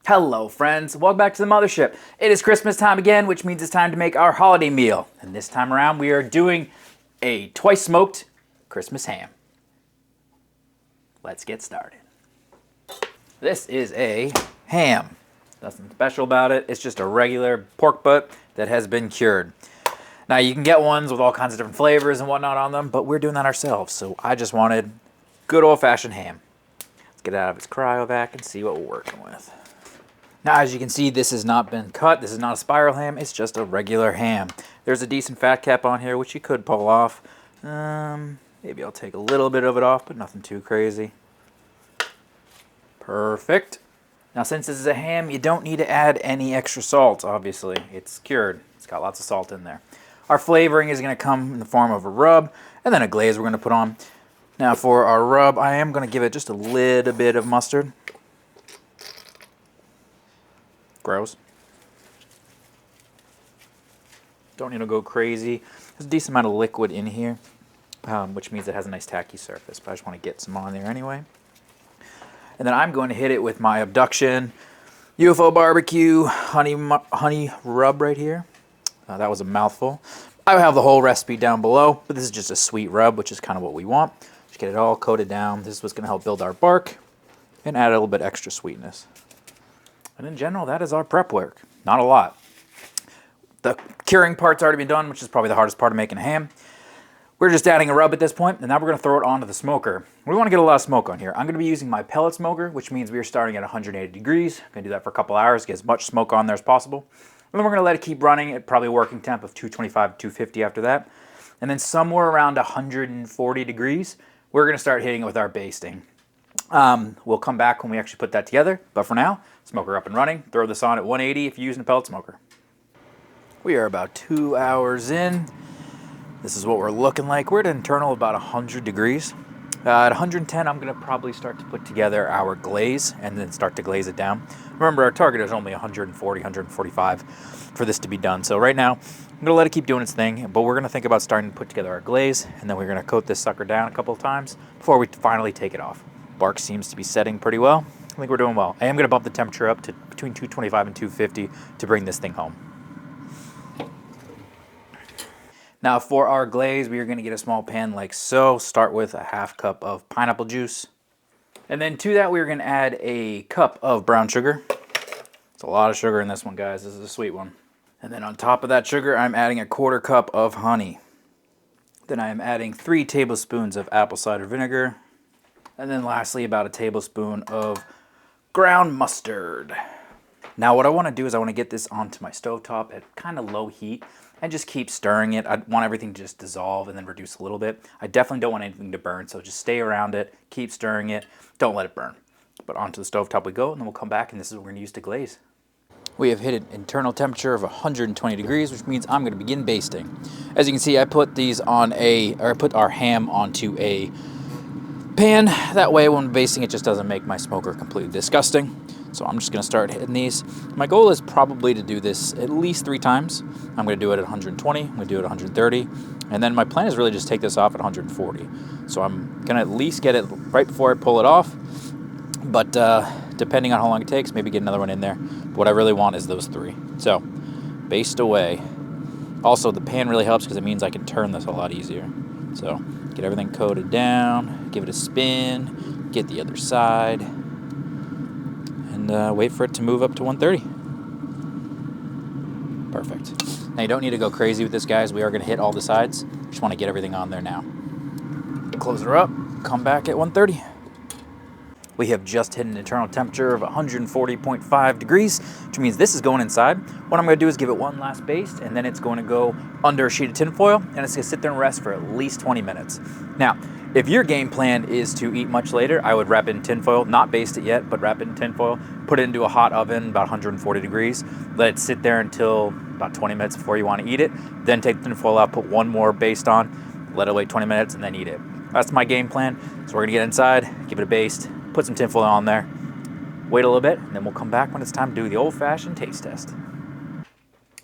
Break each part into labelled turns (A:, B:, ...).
A: Hello friends, welcome back to the Mothership. It is Christmas time again, which means it's time to make our holiday meal. And this time around we are doing a twice smoked Christmas ham. Let's get started. This is a ham. Nothing special about it, it's just a regular pork butt that has been cured. Now you can get ones with all kinds of different flavors and whatnot on them, but we're doing that ourselves, so I just wanted good old-fashioned ham. Let's get it out of its cryovac and see what we're working with. Now, as you can see, this has not been cut. This is not a spiral ham. It's just a regular ham. There's a decent fat cap on here, which you could pull off. Maybe I'll take a little bit of it off, but nothing too crazy. Perfect. Now, since this is a ham, you don't need to add any extra salt, obviously. It's cured. It's got lots of salt in there. Our flavoring is going to come in the form of a rub, and then a glaze we're going to put on. Now, for our rub, I am going to give it just a little bit of mustard. Gross. Don't need to go crazy. There's a decent amount of liquid in here, which means it has a nice tacky surface, but I just want to get some on there anyway. And then I'm going to hit it with my Abduction UFOBBQ honey rub right here. That was a mouthful. I have the whole recipe down below, but this is just a sweet rub, which is kind of what we want. Just get it all coated down. This is what's going to help build our bark and add a little bit extra sweetness. And in general, that is our prep work. Not a lot. The curing part's already been done, which is probably the hardest part of making a ham. We're just adding a rub at this point, and now we're going to throw it onto the smoker. We want to get a lot of smoke on here. I'm going to be using my pellet smoker, which means we are starting at 180 degrees. I'm going to do that for a couple hours, get as much smoke on there as possible. And then we're going to let it keep running at probably a working temp of 225 to 250 after that. And then somewhere around 140 degrees, we're going to start hitting it with our basting. We'll come back when we actually put that together, but for now, smoker up and running. Throw this on at 180 if you're using a pellet smoker. We are about 2 hours in. This is what we're looking like. We're at an internal of about 100 degrees. At 110, I'm going to probably start to put together our glaze and then start to glaze it down. Remember, our target is only 140, 145 for this to be done. So right now, I'm going to let it keep doing its thing, but we're going to think about starting to put together our glaze, and then we're going to coat this sucker down a couple of times before we finally take it off. Bark seems to be setting pretty well. I think we're doing well. I am going to bump the temperature up to between 225 and 250 to bring this thing home. Now for our glaze, we are going to get a small pan like so. Start with a half cup of pineapple juice. And then to that, we're going to add a cup of brown sugar. It's a lot of sugar in this one, guys. This is a sweet one. And then on top of that sugar, I'm adding a quarter cup of honey. Then I am adding 3 tablespoons of apple cider vinegar. And then lastly, about a tablespoon of ground mustard. Now what I want to do is I want to get this onto my stovetop at kind of low heat and just keep stirring it. I want everything to just dissolve and then reduce a little bit. I definitely don't want anything to burn, so just stay around it, keep stirring it, don't let it burn. But onto the stovetop we go, and then we'll come back and this is what we're going to use to glaze. We have hit an internal temperature of 120 degrees, which means I'm going to begin basting. As you can see, I put our ham onto a pan. That way when basting it just doesn't make my smoker completely disgusting. So I'm just going to start hitting these. My goal is probably to do this at least 3 times. I'm going to do it at 120, I'm going to do it at 130, and then my plan is really just take this off at 140. So I'm going to at least get it right before I pull it off, but depending on how long it takes, maybe get another one in there. But what I really want is those 3. So baste away. Also, the pan really helps because it means I can turn this a lot easier. So get everything coated down, give it a spin, get the other side, and wait for it to move up to 130. Perfect. Now you don't need to go crazy with this, guys. We are going to hit all the sides. Just want to get everything on there now. Close her up, come back at 130. We have just hit an internal temperature of 140.5 degrees, which means this is going inside. What I'm going to do is give it one last baste, and then it's going to go under a sheet of tin foil, and it's going to sit there and rest for at least 20 minutes. Now, if your game plan is to eat much later, I would wrap it in tin foil, not baste it yet, but wrap it in tin foil, put it into a hot oven, about 140 degrees, let it sit there until about 20 minutes before you want to eat it, then take the tin foil out, put one more baste on, let it wait 20 minutes, and then eat it. That's my game plan. So we're going to get inside, give it a baste, put some tinfoil on there, wait a little bit, and then we'll come back when it's time to do the old-fashioned taste test.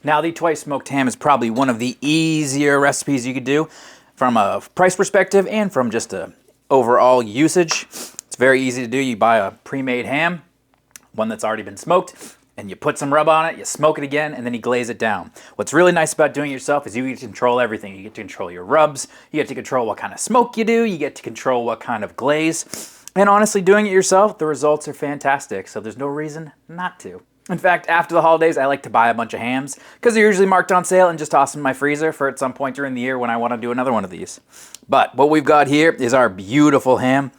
A: Now, the twice smoked ham is probably one of the easier recipes you could do from a price perspective and from just a overall usage. It's very easy to do. You buy a pre-made ham, one that's already been smoked, and you put some rub on it, you smoke it again, and then you glaze it down. What's really nice about doing it yourself is you get to control everything. You get to control your rubs, you get to control what kind of smoke you do, you get to control what kind of glaze. And honestly, doing it yourself, the results are fantastic, so there's no reason not to. In fact, after the holidays, I like to buy a bunch of hams because they're usually marked on sale and just toss them in my freezer for at some point during the year when I want to do another one of these. But what we've got here is our beautiful ham.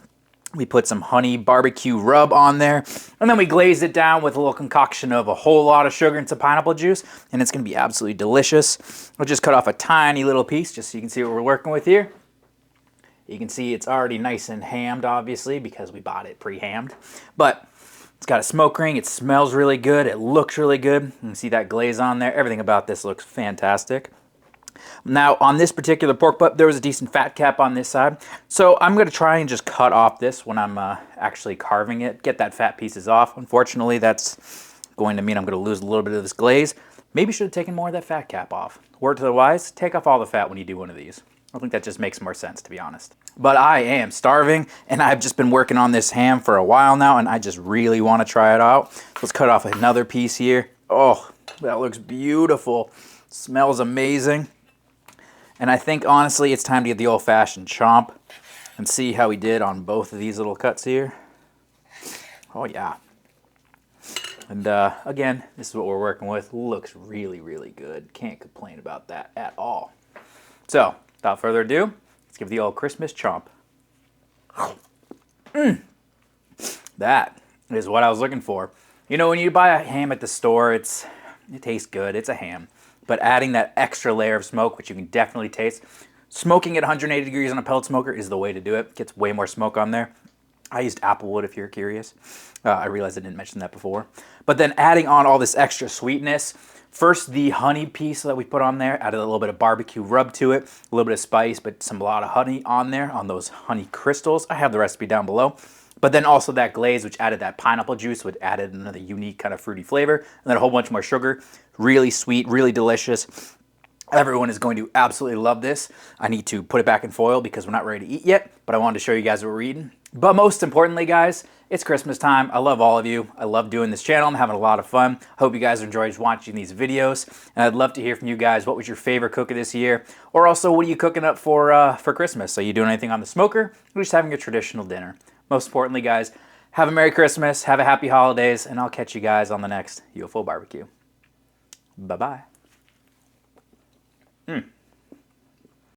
A: We put some honey barbecue rub on there, and then we glazed it down with a little concoction of a whole lot of sugar and some pineapple juice, and it's going to be absolutely delicious. I'll just cut off a tiny little piece just so you can see what we're working with here. You can see it's already nice and hammed, obviously, because we bought it pre-hammed. But it's got a smoke ring. It smells really good. It looks really good. You can see that glaze on there. Everything about this looks fantastic. Now, on this particular pork butt, there was a decent fat cap on this side. So I'm going to try and just cut off this when I'm actually carving it. Get that fat pieces off. Unfortunately, that's going to mean I'm going to lose a little bit of this glaze. Maybe should have taken more of that fat cap off. Word to the wise, take off all the fat when you do one of these. I think that just makes more sense, to be honest. But I am starving, and I've just been working on this ham for a while now, and I just really want to try it out. Let's cut off another piece here. Oh, that looks beautiful. Smells amazing. And I think, honestly, it's time to get the old-fashioned chomp and see how we did on both of these little cuts here. Oh, yeah. And, again, this is what we're working with. Looks really, really good. Can't complain about that at all. So, without further ado, let's give the old Christmas chomp. That is what I was looking for. You know, when you buy a ham at the store, it tastes good. It's a ham. But adding that extra layer of smoke, which you can definitely taste, smoking at 180 degrees on a pellet smoker is the way to do it. Gets way more smoke on there. I used applewood if you're curious. I realized I didn't mention that before. But then adding on all this extra sweetness. First, the honey piece that we put on there, added a little bit of barbecue rub to it, a little bit of spice, but a lot of honey on there, on those honey crystals. I have the recipe down below. But then also that glaze, which added that pineapple juice, which added another unique kind of fruity flavor, and then a whole bunch more sugar. Really sweet, really delicious. Everyone is going to absolutely love this. I need to put it back in foil because we're not ready to eat yet, but I wanted to show you guys what we're eating. But most importantly, guys, it's Christmas time. I love all of you. I love doing this channel. I'm having a lot of fun. I hope you guys enjoyed watching these videos. And I'd love to hear from you guys. What was your favorite cook of this year? Or also, what are you cooking up for Christmas? Are you doing anything on the smoker? Or just having a traditional dinner? Most importantly, guys, have a Merry Christmas. Have a Happy Holidays. And I'll catch you guys on the next UFO barbecue. Bye-bye.